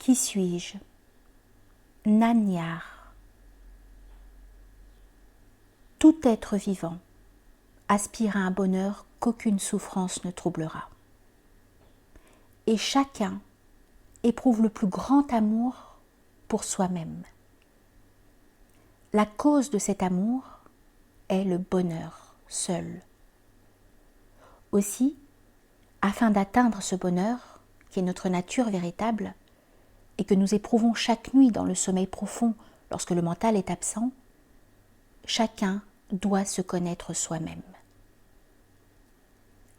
Qui suis-je? Nanyar. Tout être vivant aspire à un bonheur qu'aucune souffrance ne troublera. Et chacun éprouve le plus grand amour pour soi-même. La cause de cet amour est le bonheur seul. Aussi, afin d'atteindre ce bonheur, qui est notre nature véritable, et que nous éprouvons chaque nuit dans le sommeil profond lorsque le mental est absent, chacun doit se connaître soi-même.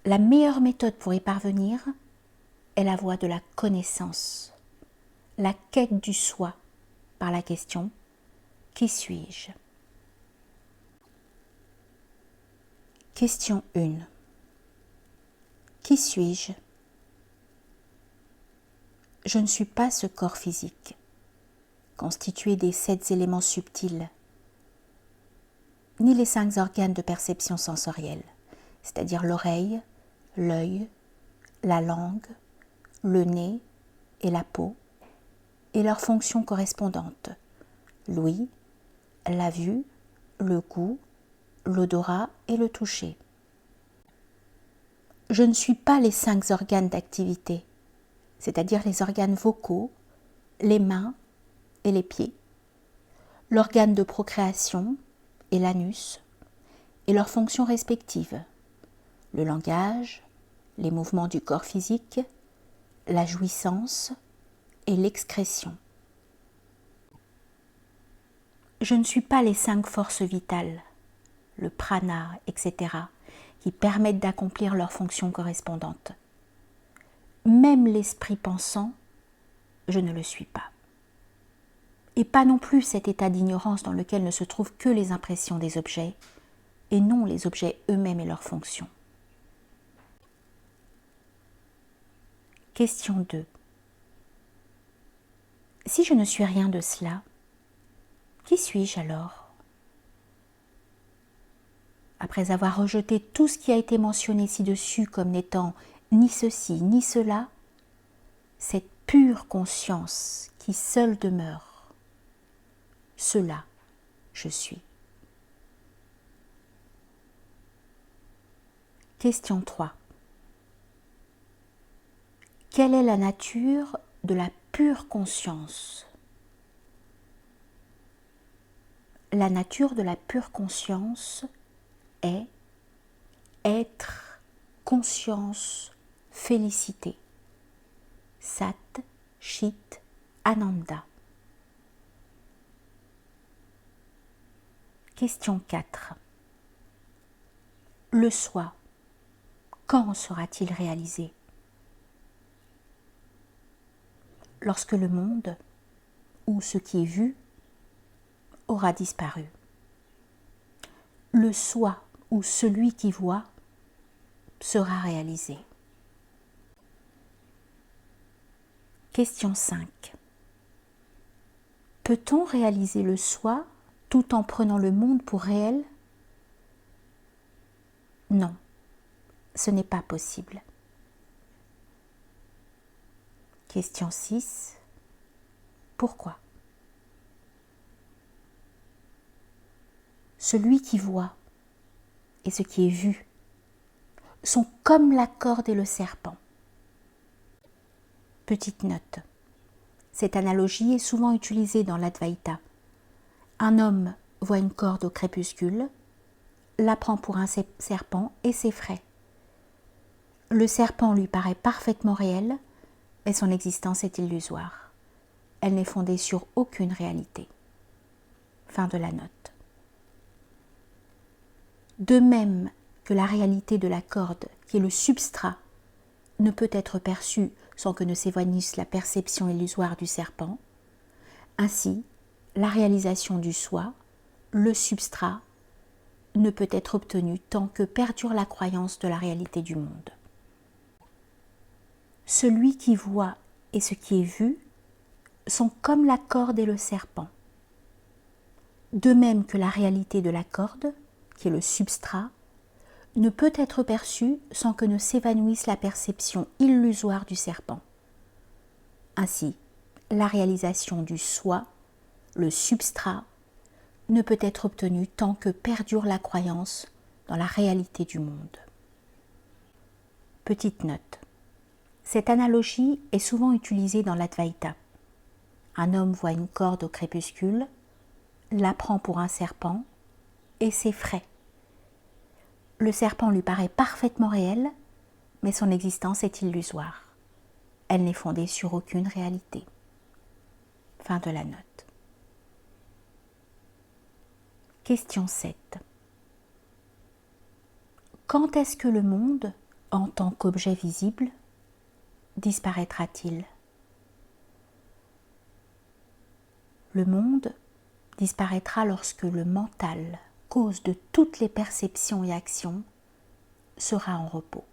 La meilleure méthode pour y parvenir est la voie de la connaissance, la quête du soi par la question « Qui suis-je » Question 1. Qui suis-je? Je ne suis pas ce corps physique, constitué des 7 éléments subtils, ni les 5 organes de perception sensorielle, c'est-à-dire l'oreille, l'œil, la langue, le nez et la peau, et leurs fonctions correspondantes, l'ouïe, la vue, le goût, l'odorat et le toucher. Je ne suis pas les 5 organes d'activité, c'est-à-dire les organes vocaux, les mains et les pieds, l'organe de procréation et l'anus, et leurs fonctions respectives, le langage, les mouvements du corps physique, la jouissance et l'excrétion. Je ne suis pas les 5 forces vitales, le prana, etc., qui permettent d'accomplir leurs fonctions correspondantes. Même l'esprit pensant, je ne le suis pas. Et pas non plus cet état d'ignorance dans lequel ne se trouvent que les impressions des objets, et non les objets eux-mêmes et leurs fonctions. Question 2. Si je ne suis rien de cela, qui suis-je alors ? Après avoir rejeté tout ce qui a été mentionné ci-dessus comme n'étant ni ceci ni cela, cette pure conscience qui seule demeure, cela je suis. Question 3. Quelle est la nature de la pure conscience ? La nature de la pure conscience est être, conscience, félicité. Sat, Chit, Ananda. Question 4. Le soi, quand sera-t-il réalisé ? Lorsque le monde, ou ce qui est vu, aura disparu. Le soi, ou celui qui voit, sera réalisé. Question 5. Peut-on réaliser le soi tout en prenant le monde pour réel ? Non, ce n'est pas possible. Question 6. Pourquoi ? Celui qui voit et ce qui est vu sont comme la corde et le serpent. Petite note. Cette analogie est souvent utilisée dans l'Advaita. Un homme voit une corde au crépuscule, la prend pour un serpent et s'effraie. Le serpent lui paraît parfaitement réel, mais son existence est illusoire. Elle n'est fondée sur aucune réalité. Fin de la note. De même que la réalité de la corde, qui est le substrat, ne peut être perçue sans que ne s'évanouisse la perception illusoire du serpent, ainsi, la réalisation du soi, le substrat, ne peut être obtenue tant que perdure la croyance de la réalité du monde. Celui qui voit et ce qui est vu sont comme la corde et le serpent. De même que la réalité de la corde, qui est le substrat, ne peut être perçue sans que ne s'évanouisse la perception illusoire du serpent. Ainsi, la réalisation du soi, le substrat, ne peut être obtenue tant que perdure la croyance dans la réalité du monde. Petite note. Cette analogie est souvent utilisée dans l'Advaita. Un homme voit une corde au crépuscule, la prend pour un serpent et s'effraie. Le serpent lui paraît parfaitement réel, mais son existence est illusoire. Elle n'est fondée sur aucune réalité. Fin de la note. Question 7. Quand est-ce que le monde, en tant qu'objet visible, disparaîtra-t-il ? Le monde disparaîtra lorsque le mental, cause de toutes les perceptions et actions, sera en repos.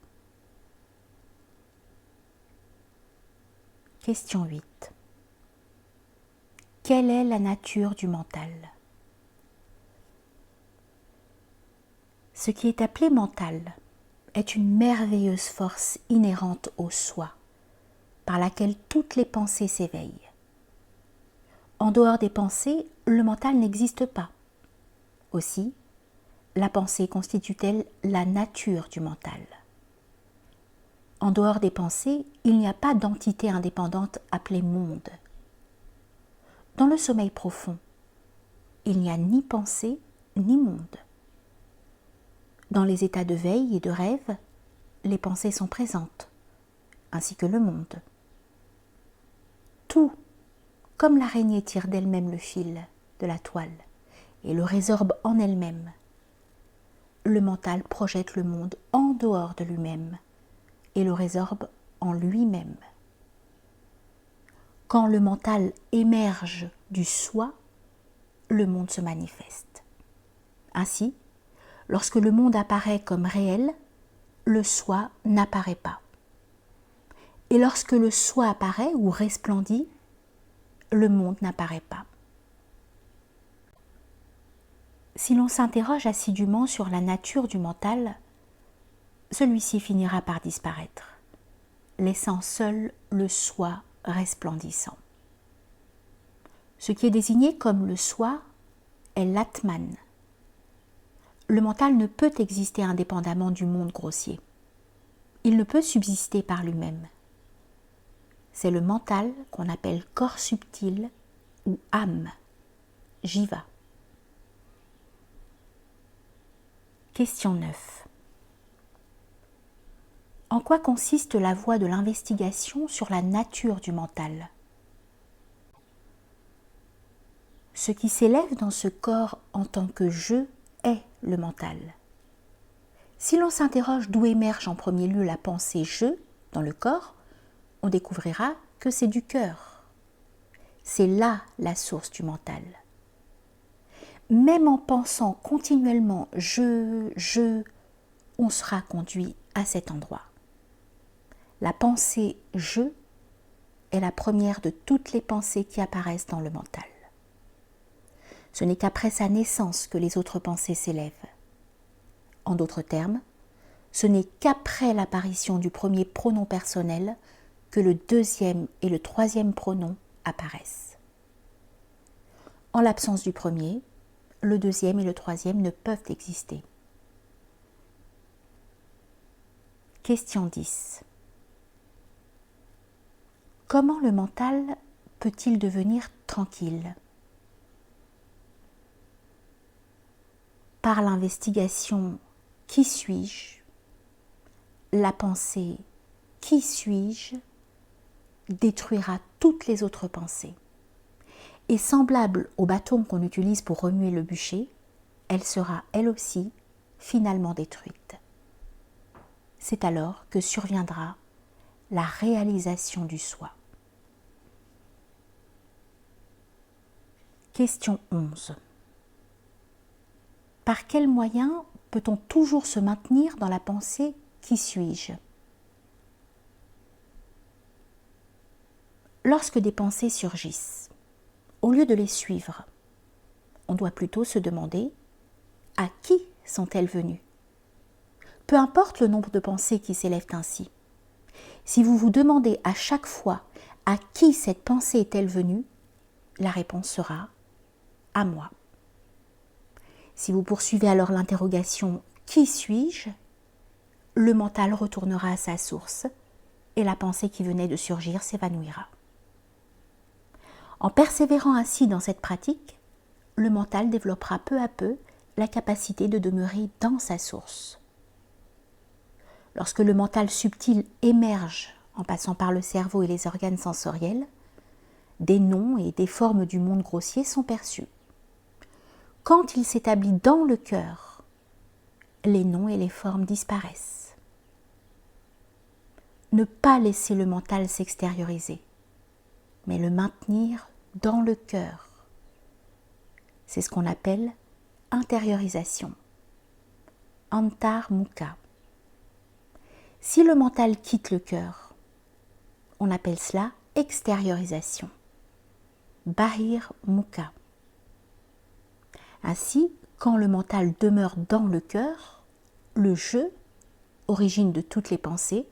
Question 8. Quelle est la nature du mental ? Ce qui est appelé mental est une merveilleuse force inhérente au soi, par laquelle toutes les pensées s'éveillent. En dehors des pensées, le mental n'existe pas. Aussi, la pensée constitue-t-elle la nature du mental ? En dehors des pensées, il n'y a pas d'entité indépendante appelée monde. Dans le sommeil profond, il n'y a ni pensée ni monde. Dans les états de veille et de rêve, les pensées sont présentes, ainsi que le monde. Tout, comme l'araignée tire d'elle-même le fil de la toile et le résorbe en elle-même, le mental projette le monde en dehors de lui-même et le résorbe en lui-même. Quand le mental émerge du soi, le monde se manifeste. Ainsi, lorsque le monde apparaît comme réel, le soi n'apparaît pas. Et lorsque le soi apparaît ou resplendit, le monde n'apparaît pas. Si l'on s'interroge assidûment sur la nature du mental, celui-ci finira par disparaître, laissant seul le soi resplendissant. Ce qui est désigné comme le soi est l'Atman. Le mental ne peut exister indépendamment du monde grossier. Il ne peut subsister par lui-même. C'est le mental qu'on appelle corps subtil ou âme, jiva. Question 9. En quoi consiste la voie de l'investigation sur la nature du mental ? Ce qui s'élève dans ce corps en tant que je est le mental. Si l'on s'interroge d'où émerge en premier lieu la pensée je dans le corps, on découvrira que c'est du cœur. C'est là la source du mental. Même en pensant continuellement je, on sera conduit à cet endroit. La pensée je est la première de toutes les pensées qui apparaissent dans le mental. Ce n'est qu'après sa naissance que les autres pensées s'élèvent. En d'autres termes, ce n'est qu'après l'apparition du premier pronom personnel que le deuxième et le troisième pronom apparaissent. En l'absence du premier, le deuxième et le troisième ne peuvent exister. Question 10. Comment le mental peut-il devenir tranquille ? Par l'investigation « Qui suis-je ?», la pensée « Qui suis-je ?», détruira toutes les autres pensées. Et semblable au bâton qu'on utilise pour remuer le bûcher, elle sera elle aussi finalement détruite. C'est alors que surviendra la réalisation du soi. Question 11. Par quel moyen peut-on toujours se maintenir dans la pensée « Qui suis-je » ? Lorsque des pensées surgissent, au lieu de les suivre, on doit plutôt se demander « À qui sont-elles venues ?» Peu importe le nombre de pensées qui s'élèvent ainsi. Si vous vous demandez à chaque fois À qui cette pensée est-elle venue? La réponse sera à moi. Si vous poursuivez alors l'interrogation qui suis-je? Le mental retournera à sa source et la pensée qui venait de surgir s'évanouira. En persévérant ainsi dans cette pratique, le mental développera peu à peu la capacité de demeurer dans sa source. Lorsque le mental subtil émerge en passant par le cerveau et les organes sensoriels, des noms et des formes du monde grossier sont perçus. Quand il s'établit dans le cœur, les noms et les formes disparaissent. Ne pas laisser le mental s'extérioriser, mais le maintenir dans le cœur. C'est ce qu'on appelle intériorisation. Antarmukha. Si le mental quitte le cœur, on appelle cela extériorisation. Bahir-mukha. Ainsi, quand le mental demeure dans le cœur, le je, origine de toutes les pensées,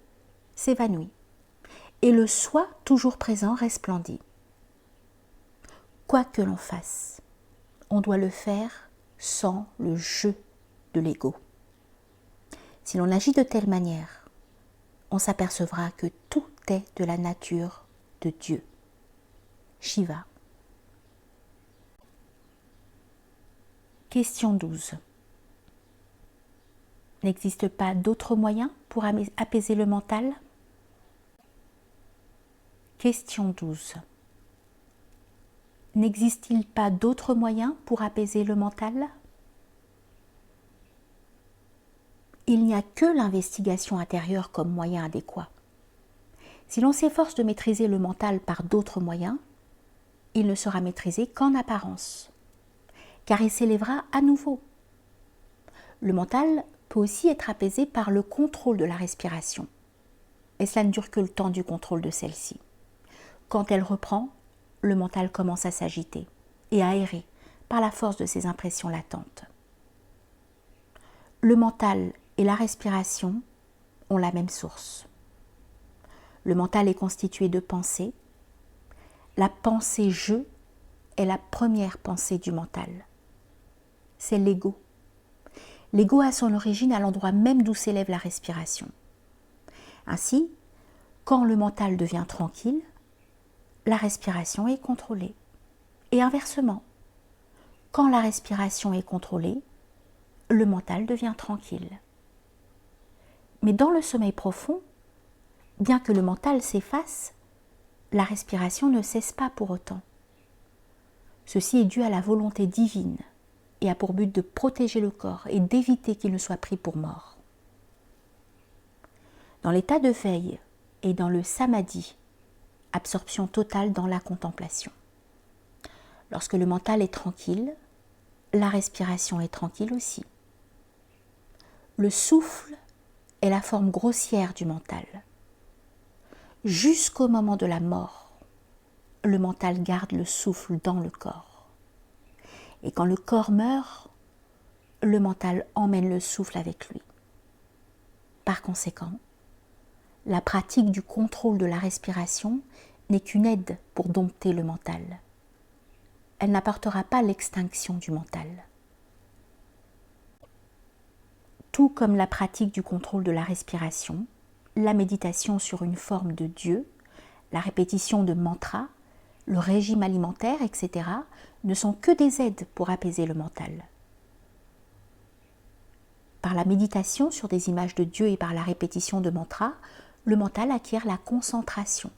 s'évanouit et le soi toujours présent resplendit. Quoi que l'on fasse, on doit le faire sans le je de l'ego. Si l'on agit de telle manière, on s'apercevra que tout est de la nature de Dieu, Shiva. Question 12. N'existe pas d'autre moyen pour apaiser le mental? Question 12. N'existe-t-il pas d'autre moyen pour apaiser le mental? Il n'y a que l'investigation intérieure comme moyen adéquat. Si l'on s'efforce de maîtriser le mental par d'autres moyens, il ne sera maîtrisé qu'en apparence, car il s'élèvera à nouveau. Le mental peut aussi être apaisé par le contrôle de la respiration, et cela ne dure que le temps du contrôle de celle-ci. Quand elle reprend, le mental commence à s'agiter et à errer par la force de ses impressions latentes. Le mental et la respiration ont la même source. Le mental est constitué de pensées. La pensée « je » est la première pensée du mental. C'est l'ego. L'ego a son origine à l'endroit même d'où s'élève la respiration. Ainsi, quand le mental devient tranquille, la respiration est contrôlée. Et inversement, quand la respiration est contrôlée, le mental devient tranquille. Mais dans le sommeil profond, bien que le mental s'efface, la respiration ne cesse pas pour autant. Ceci est dû à la volonté divine et a pour but de protéger le corps et d'éviter qu'il ne soit pris pour mort. Dans l'état de veille et dans le samadhi, absorption totale dans la contemplation. Lorsque le mental est tranquille, la respiration est tranquille aussi. Le souffle est la forme grossière du mental. Jusqu'au moment de la mort, le mental garde le souffle dans le corps. Et quand le corps meurt, le mental emmène le souffle avec lui. Par conséquent, la pratique du contrôle de la respiration n'est qu'une aide pour dompter le mental. Elle n'apportera pas l'extinction du mental. Tout comme la pratique du contrôle de la respiration, la méditation sur une forme de Dieu, la répétition de mantras, le régime alimentaire, etc., ne sont que des aides pour apaiser le mental. Par la méditation sur des images de Dieu et par la répétition de mantras, le mental acquiert la concentration,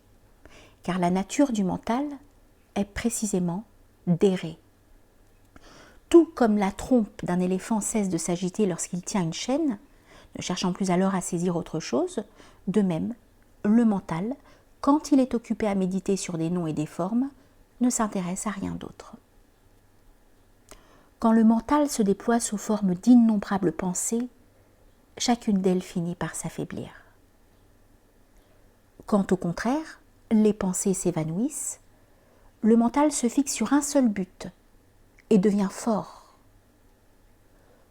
car la nature du mental est précisément d'errer. Tout comme la trompe d'un éléphant cesse de s'agiter lorsqu'il tient une chaîne, ne cherchant plus alors à saisir autre chose, de même, le mental, quand il est occupé à méditer sur des noms et des formes, ne s'intéresse à rien d'autre. Quand le mental se déploie sous forme d'innombrables pensées, chacune d'elles finit par s'affaiblir. Quand au contraire, les pensées s'évanouissent, le mental se fixe sur un seul but et devient fort.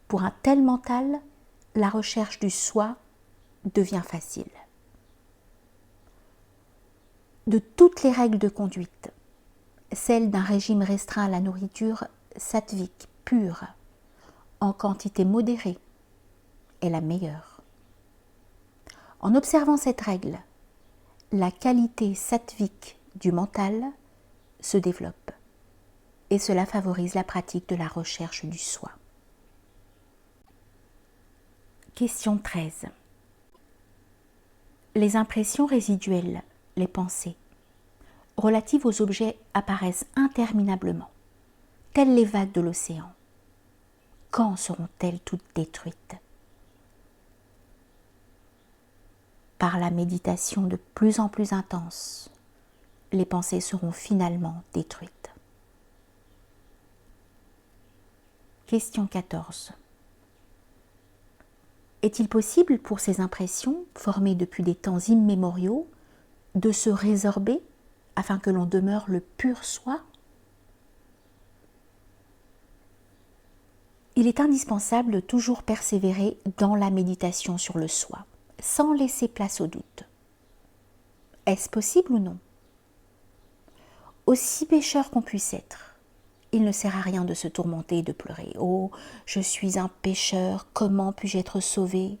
Pour un tel mental, la recherche du soi devient facile. de toutes les règles de conduite, celle d'un régime restreint à la nourriture sattvique, pure, en quantité modérée, est la meilleure. En observant cette règle, la qualité sattvique du mental se développe et cela favorise la pratique de la recherche du soi. Question 13. Les impressions résiduelles, les pensées, relatives aux objets apparaissent interminablement, telles les vagues de l'océan. Quand seront-elles toutes détruites? Par la méditation de plus en plus intense, les pensées seront finalement détruites. Question 14. Est-il possible pour ces impressions, formées depuis des temps immémoriaux, de se résorber afin que l'on demeure le pur soi? Il est indispensable de toujours persévérer dans la méditation sur le soi, sans laisser place au doute. Est-ce possible ou non? Aussi pécheur qu'on puisse être, il ne sert à rien de se tourmenter et de pleurer. « Oh, je suis un pécheur, comment puis-je être sauvé ?»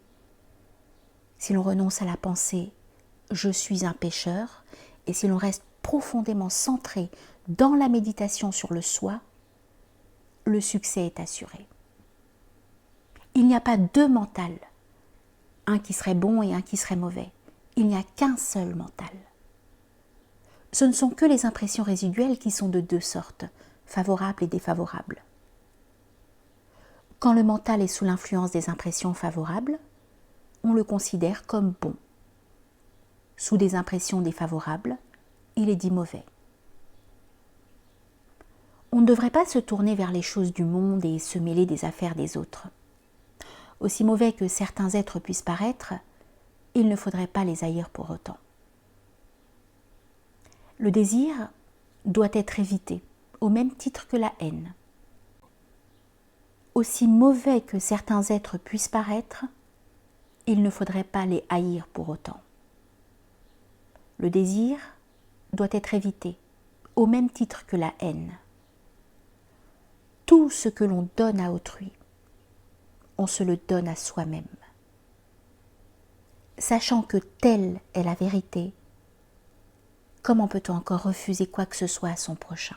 Si l'on renonce à la pensée « je suis un pécheur » et si l'on reste profondément centré dans la méditation sur le soi, le succès est assuré. Il n'y a pas deux mentals, un qui serait bon et un qui serait mauvais. Il n'y a qu'un seul mental. Ce ne sont que les impressions résiduelles qui sont de deux sortes, favorables et défavorables. Quand le mental est sous l'influence des impressions favorables, on le considère comme bon. Sous des impressions défavorables, il est dit mauvais. On ne devrait pas se tourner vers les choses du monde et se mêler des affaires des autres. Aussi mauvais que certains êtres puissent paraître, il ne faudrait pas les haïr pour autant. Le désir doit être évité, au même titre que la haine. Aussi mauvais que certains êtres puissent paraître, il ne faudrait pas les haïr pour autant. Le désir doit être évité, au même titre que la haine. Tout ce que l'on donne à autrui, on se le donne à soi-même. Sachant que telle est la vérité, comment peut-on encore refuser quoi que ce soit à son prochain?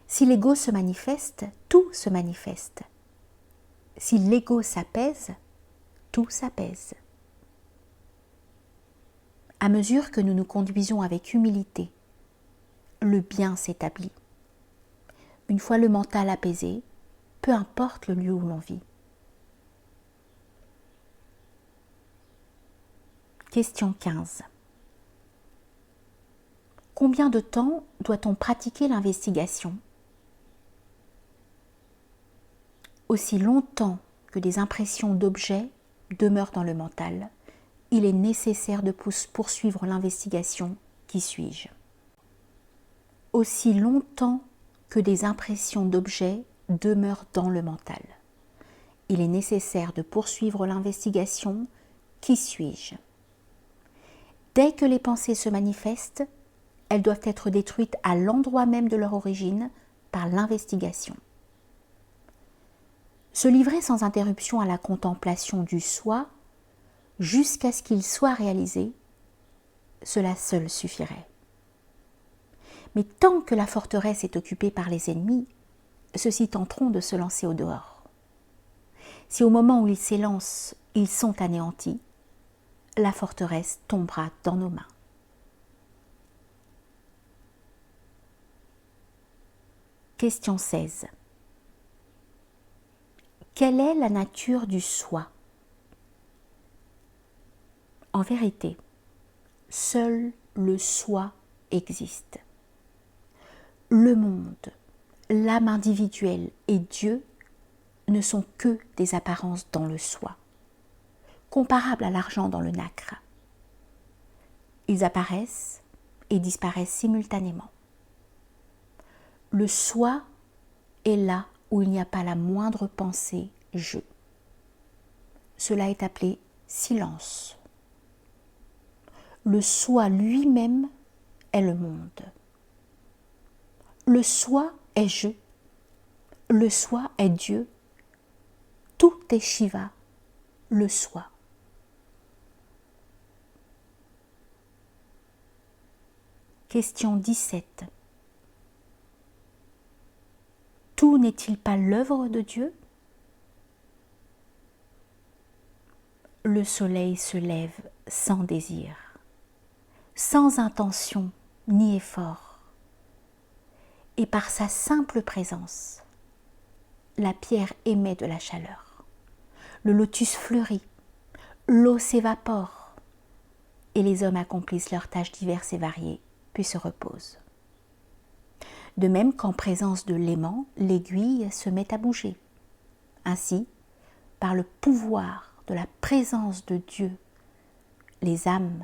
Si l'ego se manifeste, tout se manifeste. Si l'ego s'apaise, tout s'apaise. À mesure que nous nous conduisons avec humilité, le bien s'établit. Une fois le mental apaisé, peu importe le lieu où l'on vit. Question 15. Combien de temps doit-on pratiquer l'investigation? Aussi longtemps que des impressions d'objets demeurent dans le mental, il est nécessaire de poursuivre l'investigation. Qui suis-je? Aussi longtemps que des impressions d'objets demeurent dans le mental, il est nécessaire de poursuivre l'investigation. Qui suis-je? Dès que les pensées se manifestent, elles doivent être détruites à l'endroit même de leur origine par l'investigation. Se livrer sans interruption à la contemplation du soi jusqu'à ce qu'il soit réalisé, cela seul suffirait. Mais tant que la forteresse est occupée par les ennemis, ceux-ci tenteront de se lancer au dehors. Si au moment où ils s'élancent, ils sont anéantis, la forteresse tombera dans nos mains. Question 16. Quelle est la nature du soi? En vérité, seul le soi existe. Le monde, l'âme individuelle et Dieu ne sont que des apparences dans le soi, comparables à l'argent dans le nacre. Ils apparaissent et disparaissent simultanément. Le soi est là où il n'y a pas la moindre pensée « je ». Cela est appelé silence. le soi lui-même est le monde. Le soi est je, le soi est Dieu, tout est Shiva, le soi. Question 17. Tout n'est-il pas l'œuvre de Dieu? Le soleil se lève sans désir, sans intention ni effort, et par sa simple présence, la pierre émet de la chaleur, le lotus fleurit, l'eau s'évapore, et les hommes accomplissent leurs tâches diverses et variées, puis se reposent. De même qu'en présence de l'aimant, l'aiguille se met à bouger. Ainsi, par le pouvoir de la présence de Dieu, les âmes,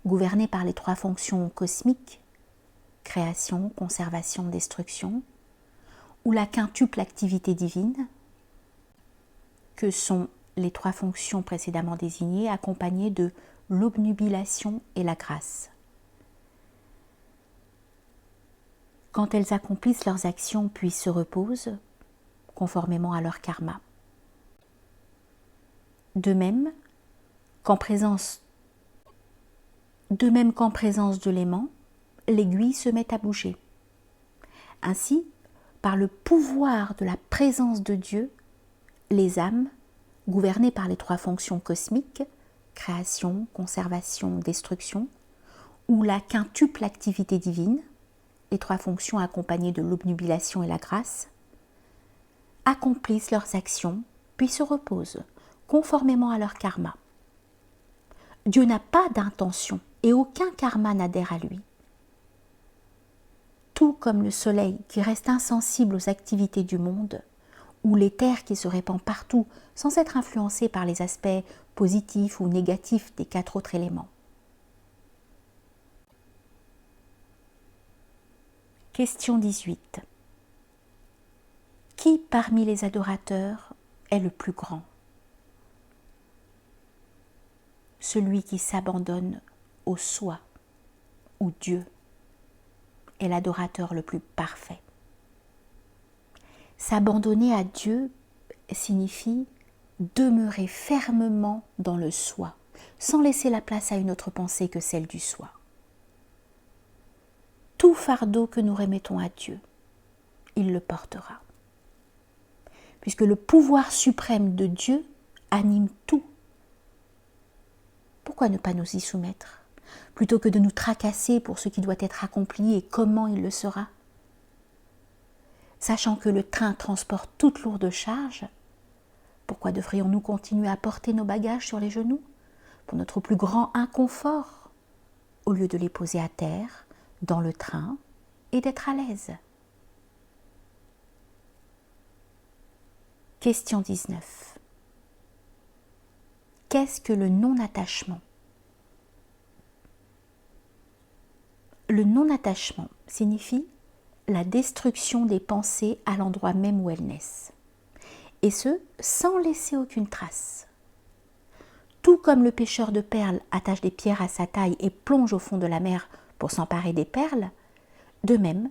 gouvernées par les trois fonctions cosmiques, création, conservation, destruction, ou la quintuple activité divine, que sont les trois fonctions précédemment désignées, accompagnées de l'obnubilation et la grâce. Quand elles accomplissent leurs actions puis se reposent, conformément à leur karma. De même qu'en présence de l'aimant, l'aiguille se met à bouger. Ainsi, par le pouvoir de la présence de Dieu, les âmes, gouvernées par les trois fonctions cosmiques, création, conservation, destruction, ou la quintuple activité divine, les trois fonctions accompagnées de l'obnubilation et la grâce, accomplissent leurs actions, puis se reposent, conformément à leur karma. Dieu n'a pas d'intention et aucun karma n'adhère à lui. Tout comme le soleil qui reste insensible aux activités du monde, ou l'éther qui se répand partout sans être influencé par les aspects positifs ou négatifs des quatre autres éléments. Question 18. Qui parmi les adorateurs est le plus grand? Celui qui s'abandonne au soi, ou Dieu, est l'adorateur le plus parfait. S'abandonner à Dieu signifie demeurer fermement dans le soi, sans laisser la place à une autre pensée que celle du soi. Tout fardeau que nous remettons à Dieu, il le portera. Puisque le pouvoir suprême de Dieu anime tout. Pourquoi ne pas nous y soumettre, plutôt que de nous tracasser pour ce qui doit être accompli et comment il le sera? Sachant que le train transporte toute lourde charge, pourquoi devrions-nous continuer à porter nos bagages sur les genoux pour notre plus grand inconfort, au lieu de les poser à terre, dans le train, et d'être à l'aise? Question 19. Qu'est-ce que le non-attachement? Le non-attachement signifie la destruction des pensées à l'endroit même où elles naissent, et ce, sans laisser aucune trace. Tout comme le pêcheur de perles attache des pierres à sa taille et plonge au fond de la mer pour s'emparer des perles, de même,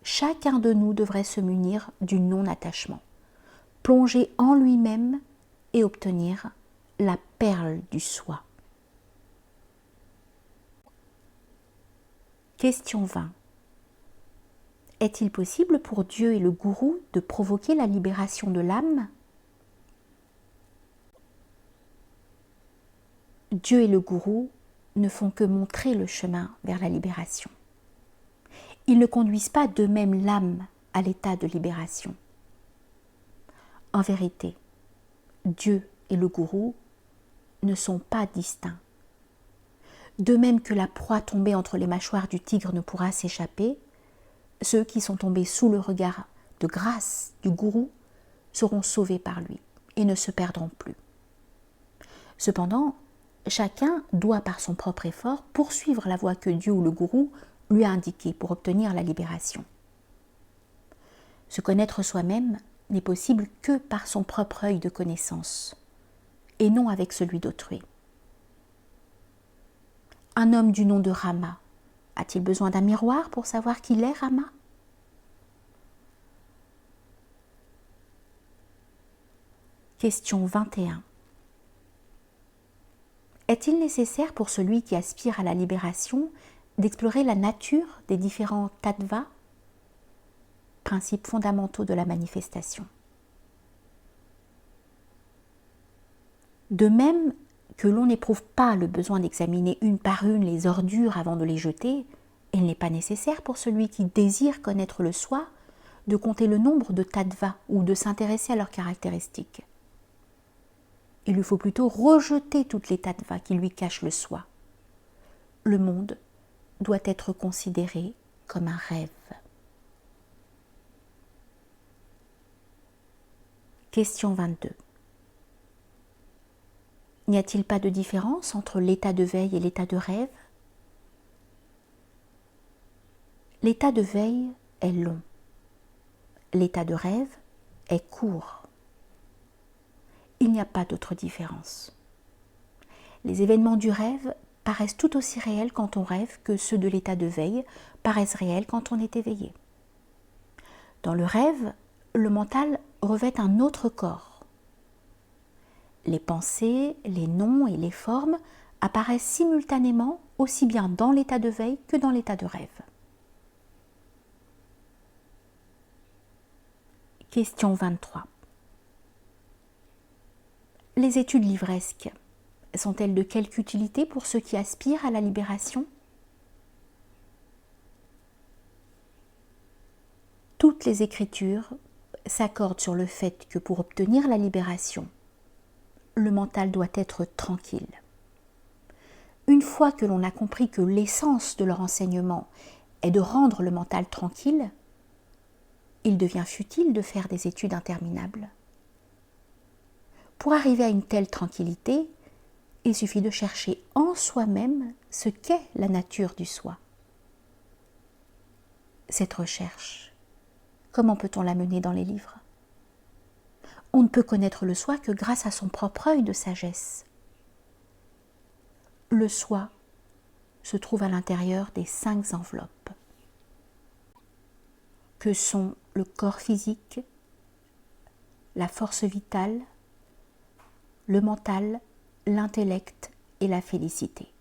chacun de nous devrait se munir du non-attachement, plonger en lui-même et obtenir la perle du soi. Question 20. Est-il possible pour Dieu et le gourou de provoquer la libération de l'âme? Dieu et le gourou ne font que montrer le chemin vers la libération. Ils ne conduisent pas d'eux-mêmes l'âme à l'état de libération. En vérité, Dieu et le gourou ne sont pas distincts. De même que la proie tombée entre les mâchoires du tigre ne pourra s'échapper, ceux qui sont tombés sous le regard de grâce du gourou seront sauvés par lui et ne se perdront plus. Cependant, chacun doit par son propre effort poursuivre la voie que Dieu ou le gourou lui a indiquée pour obtenir la libération. Se connaître soi-même n'est possible que par son propre œil de connaissance et non avec celui d'autrui. Un homme du nom de Rama a-t-il besoin d'un miroir pour savoir qu'il est Rama? Question 21. Est-il nécessaire pour celui qui aspire à la libération d'explorer la nature des différents tattvas, principes fondamentaux de la manifestation? De même que l'on n'éprouve pas le besoin d'examiner une par une les ordures avant de les jeter, il n'est pas nécessaire pour celui qui désire connaître le soi de compter le nombre de tattvas ou de s'intéresser à leurs caractéristiques. Il lui faut plutôt rejeter toutes les tattvas qui lui cachent le soi. Le monde doit être considéré comme un rêve. Question 22. N'y a-t-il pas de différence entre l'état de veille et l'état de rêve? L'état de veille est long. L'état de rêve est court. Il n'y a pas d'autre différence. Les événements du rêve paraissent tout aussi réels quand on rêve que ceux de l'état de veille paraissent réels quand on est éveillé. Dans le rêve, le mental revêt un autre corps. Les pensées, les noms et les formes apparaissent simultanément aussi bien dans l'état de veille que dans l'état de rêve. Question 23. Les études livresques sont-elles de quelque utilité pour ceux qui aspirent à la libération? Toutes les écritures s'accordent sur le fait que pour obtenir la libération, le mental doit être tranquille. Une fois que l'on a compris que l'essence de leur enseignement est de rendre le mental tranquille, il devient futile de faire des études interminables. Pour arriver à une telle tranquillité, il suffit de chercher en soi-même ce qu'est la nature du soi. Cette recherche, comment peut-on la mener dans les livres? On ne peut connaître le soi que grâce à son propre œil de sagesse. Le soi se trouve à l'intérieur des 5 enveloppes, que sont le corps physique, la force vitale, le mental, l'intellect et la félicité.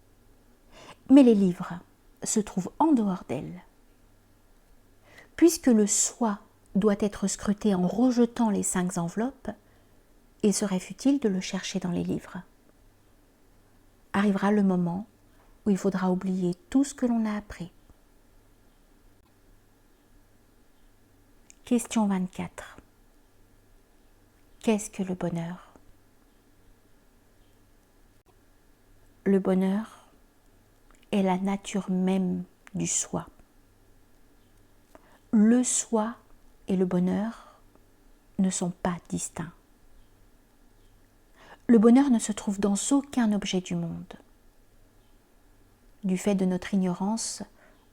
Mais les livres se trouvent en dehors d'elles. Puisque le soi doit être scruté en rejetant les 5 enveloppes, il serait futile de le chercher dans les livres. Arrivera le moment où il faudra oublier tout ce que l'on a appris. Question 24. Qu'est-ce que le bonheur? Le bonheur est la nature même du soi. Le soi et le bonheur ne sont pas distincts. Le bonheur ne se trouve dans aucun objet du monde. Du fait de notre ignorance,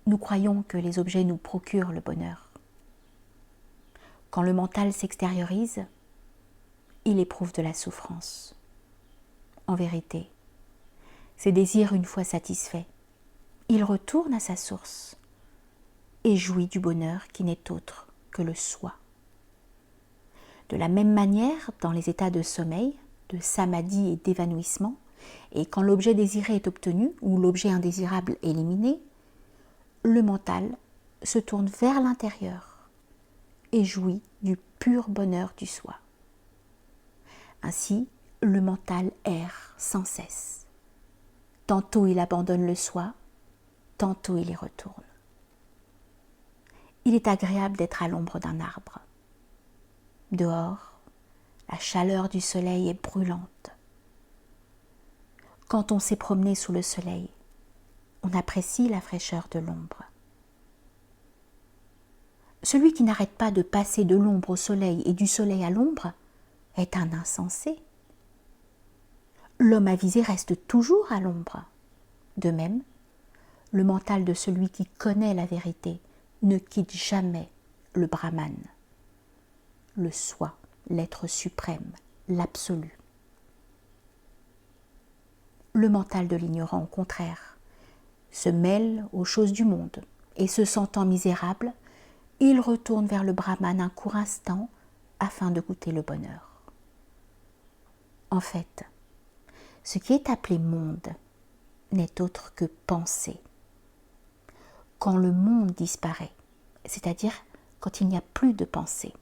nous croyons que les objets nous procurent le bonheur. Quand le mental s'extériorise, il éprouve de la souffrance. En vérité, ses désirs une fois satisfaits, il retourne à sa source et jouit du bonheur qui n'est autre que le soi. De la même manière, dans les états de sommeil, de samadhi et d'évanouissement, et quand l'objet désiré est obtenu ou l'objet indésirable éliminé, le mental se tourne vers l'intérieur et jouit du pur bonheur du soi. Ainsi, le mental erre sans cesse. Tantôt il abandonne le soi, tantôt il y retourne. Il est agréable d'être à l'ombre d'un arbre. Dehors, la chaleur du soleil est brûlante. Quand on s'est promené sous le soleil, on apprécie la fraîcheur de l'ombre. Celui qui n'arrête pas de passer de l'ombre au soleil et du soleil à l'ombre est un insensé. L'homme avisé reste toujours à l'ombre. De même, le mental de celui qui connaît la vérité ne quitte jamais le Brahman, le soi, l'être suprême, l'absolu. Le mental de l'ignorant, au contraire, se mêle aux choses du monde et se sentant misérable, il retourne vers le Brahman un court instant afin de goûter le bonheur. En fait, ce qui est appelé monde n'est autre que pensée. Quand le monde disparaît, c'est-à-dire quand il n'y a plus de pensée,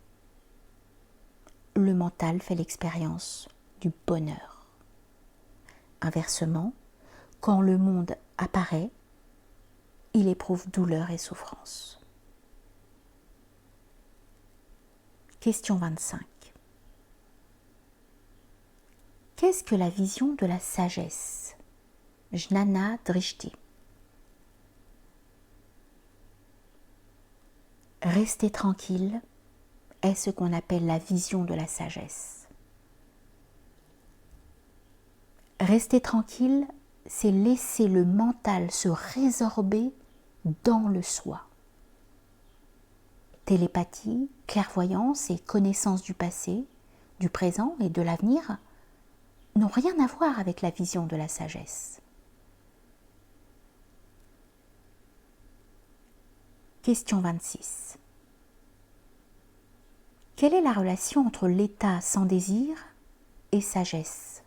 le mental fait l'expérience du bonheur. Inversement, quand le monde apparaît, il éprouve douleur et souffrance. Question 25. Qu'est-ce que la vision de la sagesse? Jnana Drishti. Rester tranquille est ce qu'on appelle la vision de la sagesse. Rester tranquille, c'est laisser le mental se résorber dans le soi. Télépathie, clairvoyance et connaissance du passé, du présent et de l'avenir n'ont rien à voir avec la vision de la sagesse. Question 26. Quelle est la relation entre l'état sans désir et sagesse?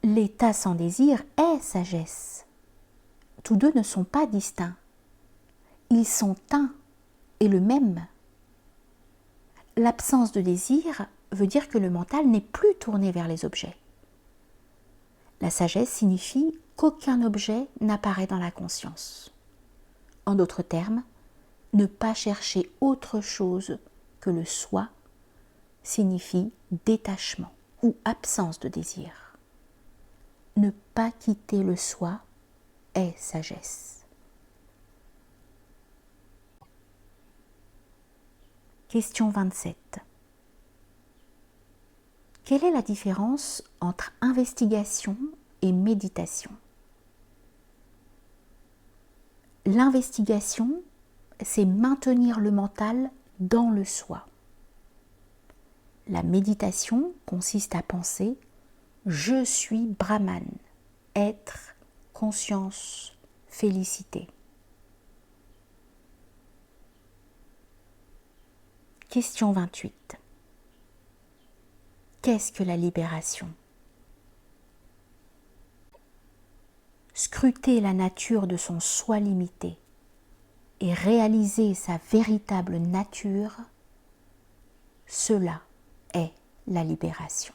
L'état sans désir est sagesse. Tous deux ne sont pas distincts. Ils sont un et le même. L'absence de désir veut dire que le mental n'est plus tourné vers les objets. La sagesse signifie qu'aucun objet n'apparaît dans la conscience. En d'autres termes, ne pas chercher autre chose que le soi signifie détachement ou absence de désir. Ne pas quitter le soi est sagesse. Question 27. Quelle est la différence entre investigation et méditation? L'investigation, c'est maintenir le mental dans le soi. La méditation consiste à penser « Je suis Brahman », être, conscience, félicité. Question 28. Qu'est-ce que la libération? Scruter la nature de son soi limité et réaliser sa véritable nature, cela est la libération.